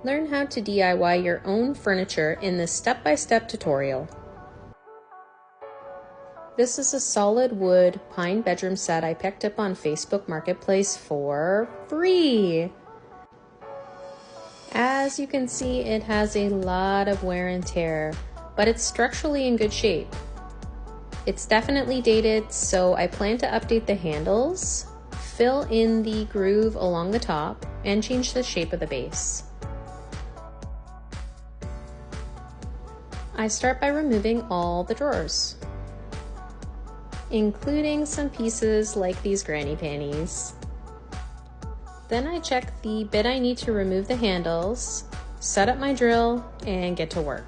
Learn how to DIY your own furniture in this step-by-step tutorial. This is a solid wood pine bedroom set I picked up on Facebook Marketplace for free. As you can see, it has a lot of wear and tear, but it's structurally in good shape. It's definitely dated, so I plan to update the handles, fill in the groove along the top, and change the shape of the base. I start by removing all the drawers, including some pieces like these granny panties. Then I check the bit I need to remove the handles, set up my drill, and get to work.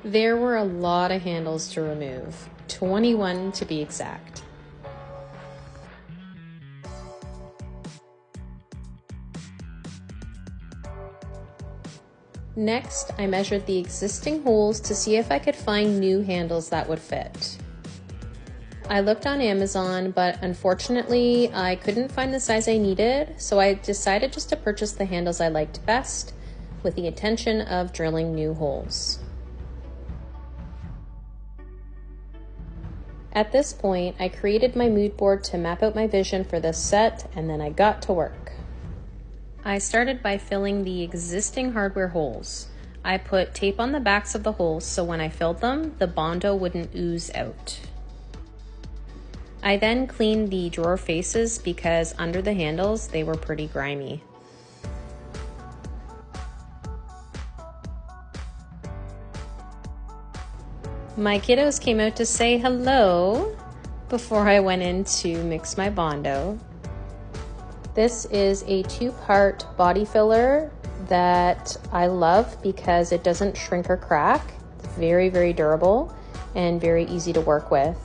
There were a lot of handles to remove, 21 to be exact. Next, I measured the existing holes to see if I could find new handles that would fit. I looked on Amazon, but unfortunately I couldn't find the size I needed, so I decided just to purchase the handles I liked best with the intention of drilling new holes. At this point, I created my mood board to map out my vision for this set, and then I got to work. I started by filling the existing hardware holes. I put tape on the backs of the holes so when I filled them, the Bondo wouldn't ooze out. I then cleaned the drawer faces because under the handles, they were pretty grimy. My kiddos came out to say hello before I went in to mix my Bondo. This is a 2-part body filler that I love because it doesn't shrink or crack. It's very, very durable and very easy to work with.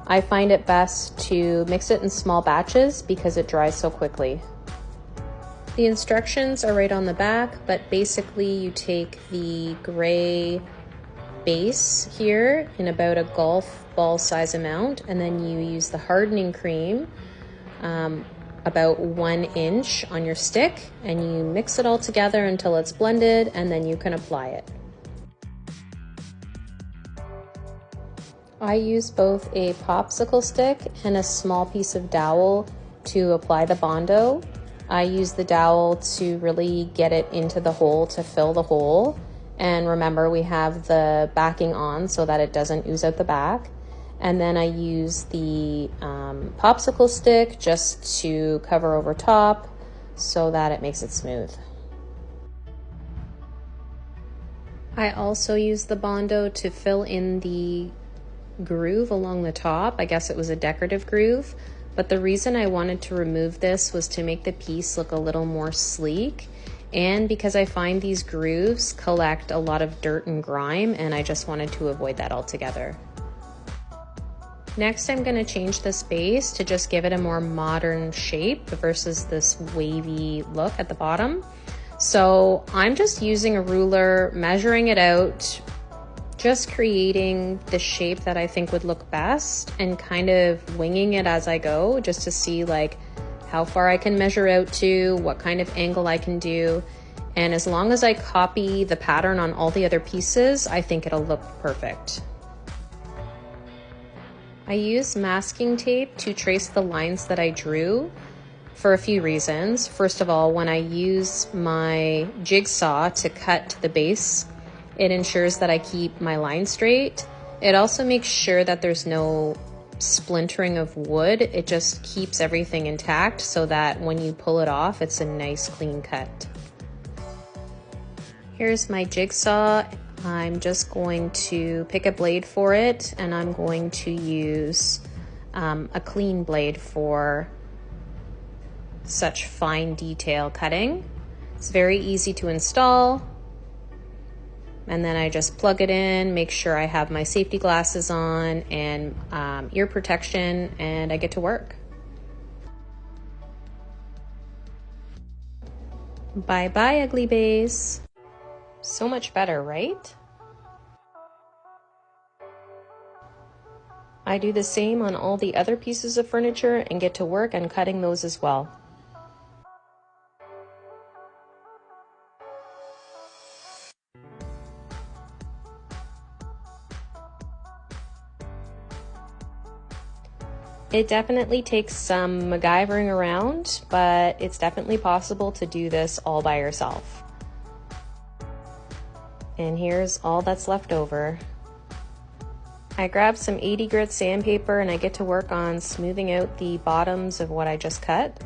I find it best to mix it in small batches because it dries so quickly. The instructions are right on the back, but basically you take the gray base here in about a golf ball size amount, and then you use the hardening cream about 1 inch on your stick, and you mix it all together until it's blended, and then you can apply it. I use both a popsicle stick and a small piece of dowel to apply the Bondo. I use the dowel to really get it into the hole to fill the hole. And remember, we have the backing on so that it doesn't ooze out the back. And then I use the popsicle stick just to cover over top so that it makes it smooth. I also use the Bondo to fill in the groove along the top. I guess it was a decorative groove, but the reason I wanted to remove this was to make the piece look a little more sleek, and because I find these grooves collect a lot of dirt and grime, and I just wanted to avoid that altogether. Next, I'm going to change this base to just give it a more modern shape versus this wavy look at the bottom. So I'm just using a ruler, measuring it out, just creating the shape that I think would look best and kind of winging it as I go, just to see like how far I can measure out to, what kind of angle I can do. And as long as I copy the pattern on all the other pieces, I think it'll look perfect. I use masking tape to trace the lines that I drew for a few reasons. First of all, when I use my jigsaw to cut the base, it ensures that I keep my line straight. It also makes sure that there's no splintering of wood. It just keeps everything intact so that when you pull it off, it's a nice clean cut. Here's my jigsaw. I'm just going to pick a blade for it, and I'm going to use a clean blade for such fine detail cutting. It's very easy to install. And then I just plug it in, make sure I have my safety glasses on and ear protection, and I get to work. Bye-bye, ugly base. So much better, right? I do the same on all the other pieces of furniture and get to work on cutting those as well. It definitely takes some MacGyvering around, but it's definitely possible to do this all by yourself. And here's all that's left over. I grabbed some 80 grit sandpaper and I get to work on smoothing out the bottoms of what I just cut.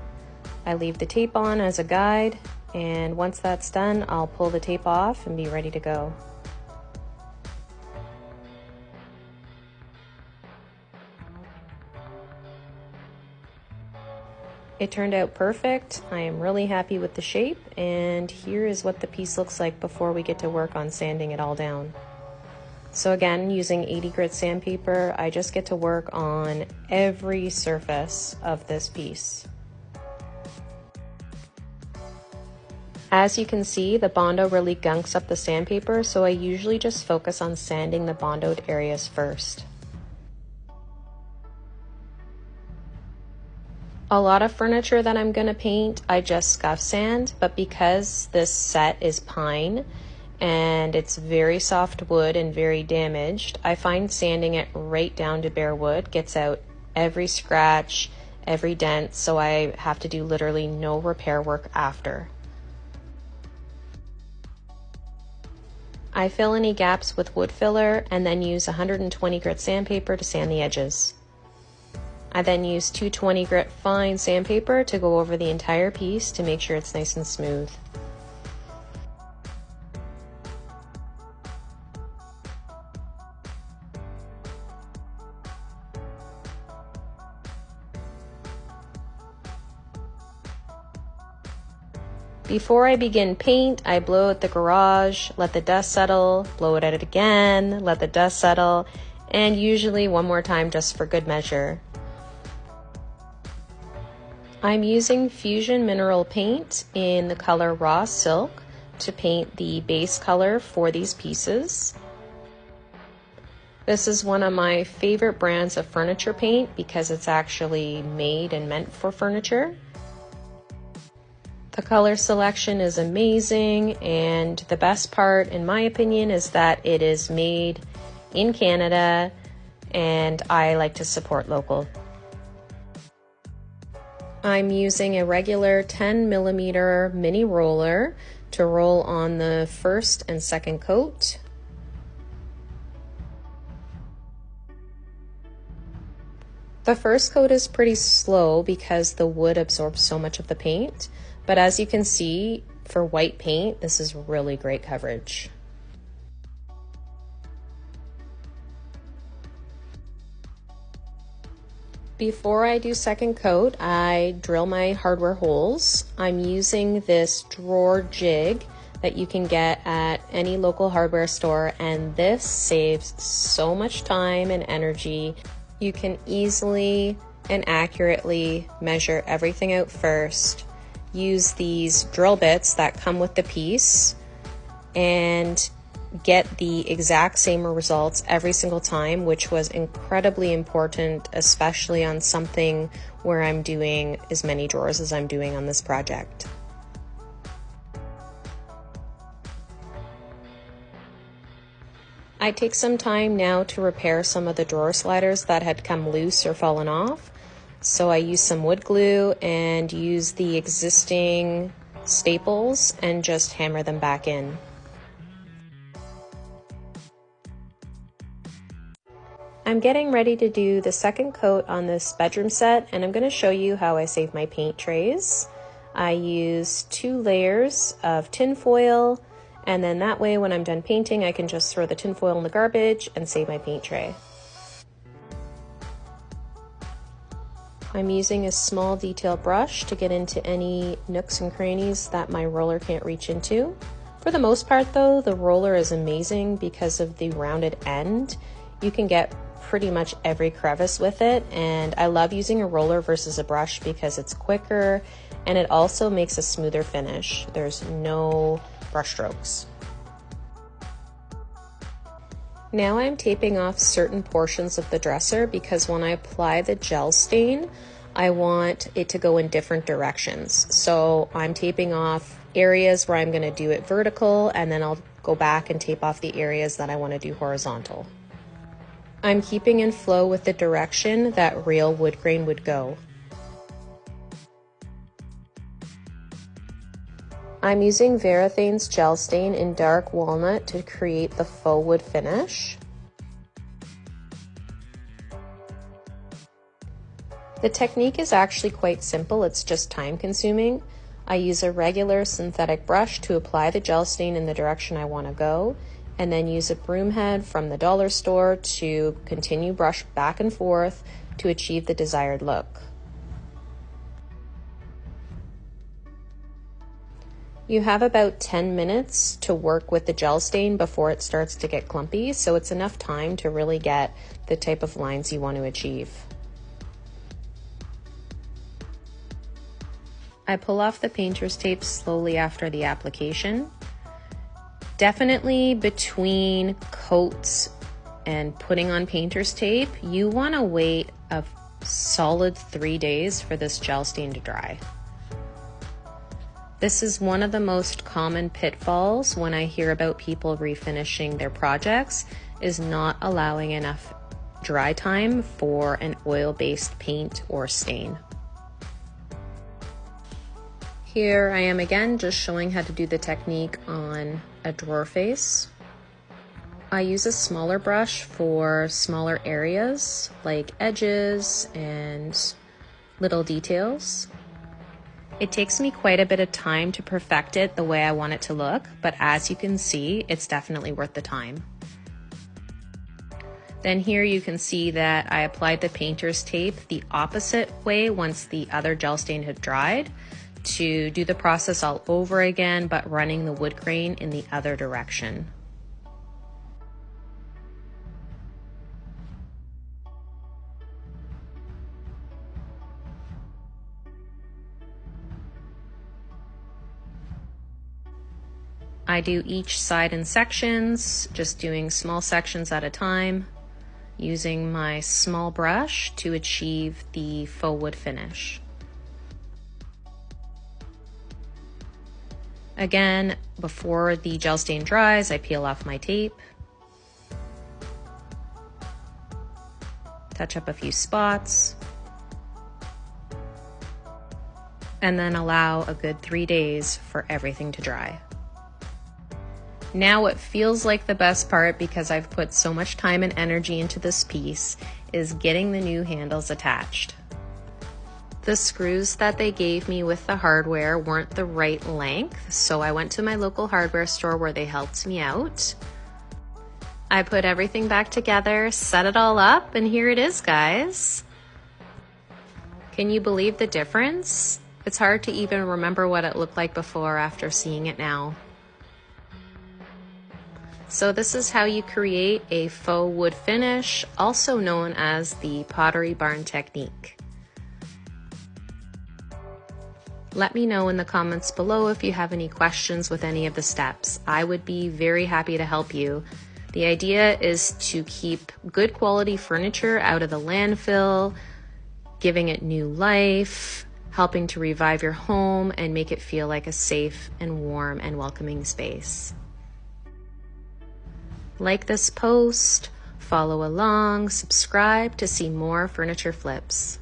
I leave the tape on as a guide, and once that's done, I'll pull the tape off and be ready to go. It turned out perfect. I am really happy with the shape, and here is what the piece looks like before we get to work on sanding it all down. So again, using 80 grit sandpaper, I just get to work on every surface of this piece. As you can see, the Bondo really gunks up the sandpaper, so I usually just focus on sanding the bondoed areas first. A lot of furniture that I'm gonna paint, I just scuff sand, but because this set is pine and it's very soft wood and very damaged, I find sanding it right down to bare wood gets out every scratch, every dent, so I have to do literally no repair work after. I fill any gaps with wood filler and then use 120 grit sandpaper to sand the edges. I then use 220 grit fine sandpaper to go over the entire piece to make sure it's nice and smooth. Before I begin paint, I blow out the garage, let the dust settle, blow it out again, let the dust settle, and usually one more time just for good measure. I'm using Fusion Mineral Paint in the color Raw Silk to paint the base color for these pieces. This is one of my favorite brands of furniture paint because it's actually made and meant for furniture. The color selection is amazing, and the best part, in my opinion, is that it is made in Canada, and I like to support local. I'm using a regular 10mm mini roller to roll on the first and second coat. The first coat is pretty slow because the wood absorbs so much of the paint, but as you can see, for white paint, this is really great coverage. Before I do second coat, I drill my hardware holes. I'm using this drawer jig that you can get at any local hardware store, and this saves so much time and energy. You can easily and accurately measure everything out first, use these drill bits that come with the piece, and get the exact same results every single time, which was incredibly important, especially on something where I'm doing as many drawers as I'm doing on this project. I take some time now to repair some of the drawer sliders that had come loose or fallen off. So I use some wood glue and use the existing staples and just hammer them back in. I'm getting ready to do the second coat on this bedroom set, and I'm going to show you how I save my paint trays. I use 2 layers of tin foil, and then that way when I'm done painting I can just throw the tin foil in the garbage and save my paint tray. I'm using a small detail brush to get into any nooks and crannies that my roller can't reach into. For the most part though, the roller is amazing because of the rounded end. You can get pretty much every crevice with it, and I love using a roller versus a brush because it's quicker and it also makes a smoother finish. There's no brush strokes. Now I'm taping off certain portions of the dresser because when I apply the gel stain, I want it to go in different directions. So I'm taping off areas where I'm going to do it vertical, and then I'll go back and tape off the areas that I want to do horizontal. I'm keeping in flow with the direction that real wood grain would go. I'm using Varathane's gel stain in dark walnut to create the faux wood finish. The technique is actually quite simple, it's just time consuming. I use a regular synthetic brush to apply the gel stain in the direction I want to go, and then use a broom head from the dollar store to continue brush back and forth to achieve the desired look. You have about 10 minutes to work with the gel stain before it starts to get clumpy, so it's enough time to really get the type of lines you want to achieve. I pull off the painter's tape slowly after the application. Definitely between coats and putting on painter's tape, you want to wait a solid 3 days for this gel stain to dry. This is one of the most common pitfalls when I hear about people refinishing their projects, is not allowing enough dry time for an oil-based paint or stain. Here I am again, just showing how to do the technique on a drawer face. I use a smaller brush for smaller areas like edges and little details. It takes me quite a bit of time to perfect it the way I want it to look, but as you can see, it's definitely worth the time. Then here you can see that I applied the painter's tape the opposite way once the other gel stain had dried, to do the process all over again, but running the wood grain in the other direction. I do each side in sections, just doing small sections at a time, using my small brush to achieve the faux wood finish. Again, before the gel stain dries, I peel off my tape, touch up a few spots, and then allow a good 3 days for everything to dry. Now what feels like the best part, because I've put so much time and energy into this piece, is getting the new handles attached. The screws that they gave me with the hardware weren't the right length, so I went to my local hardware store where they helped me out. I put everything back together, set it all up, and here it is, guys. Can you believe the difference? It's hard to even remember what it looked like before after seeing it now. So this is how you create a faux wood finish, also known as the Pottery barn technique. Let me know in the comments below if you have any questions with any of the steps. I would be very happy to help you. The idea is to keep good quality furniture out of the landfill, giving it new life, helping to revive your home and make it feel like a safe and warm and welcoming space. Like this post, follow along, subscribe to see more furniture flips.